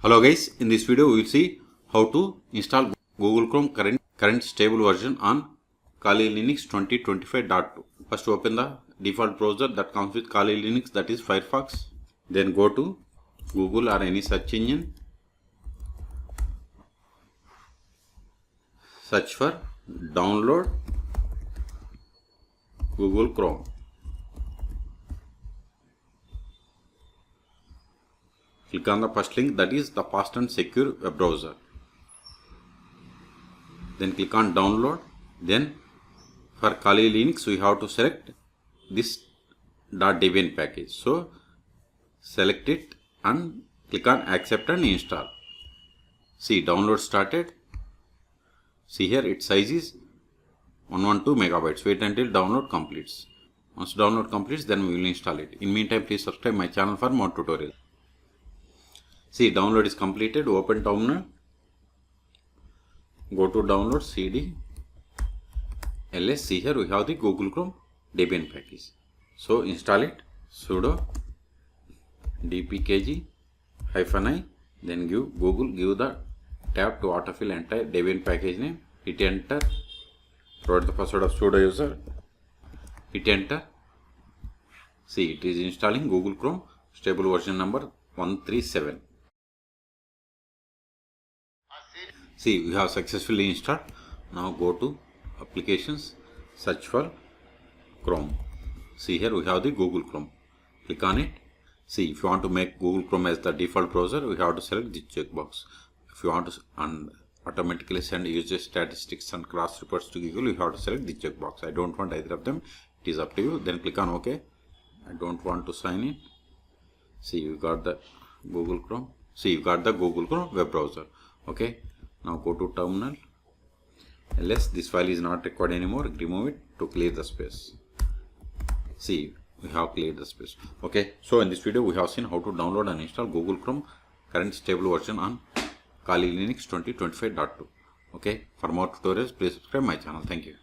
Hello guys, in this video we will see how to install Google Chrome current stable version on Kali Linux 2025.2. First open the default browser that comes with Kali Linux, that is Firefox. Then go to Google or any search engine. Search for download Google Chrome. Click on the first link, that is the fast and secure web browser. Then click on download. Then for Kali Linux we have to select this .debian package. So select it and click on accept and install. See, download started. See here, its size is 112 megabytes. Wait until download completes. Once download completes, then we will install it. In meantime, please subscribe my channel for more tutorials. See, download is completed. Open terminal. Go to download cd ls. See here we have the Google Chrome Debian package. So install it. Sudo dpkg -i. Then give Google, give the tab to autofill entire Debian package name. Hit enter. Provide the password of sudo user. Hit enter. See, it is installing Google Chrome stable version number 137. See, we have successfully installed. Now go to applications, search for Chrome. See here we have the Google Chrome. Click on it. See, if you want to make Google Chrome as the default browser, we have to select this checkbox. If you want to automatically send user statistics and cross reports to Google, you have to select this checkbox. I don't want either of them. It is up to you. Then click on OK. I don't want to sign in. See, you got the Google Chrome. See, you got the Google Chrome web browser. Okay. Now go to terminal. Ls, this file is not required anymore. Remove it to clear the space. See, we have cleared the space. Okay. So in this video we have seen how to download and install Google Chrome current stable version on Kali Linux 2025.2. Okay. For more tutorials, please subscribe my channel. Thank you.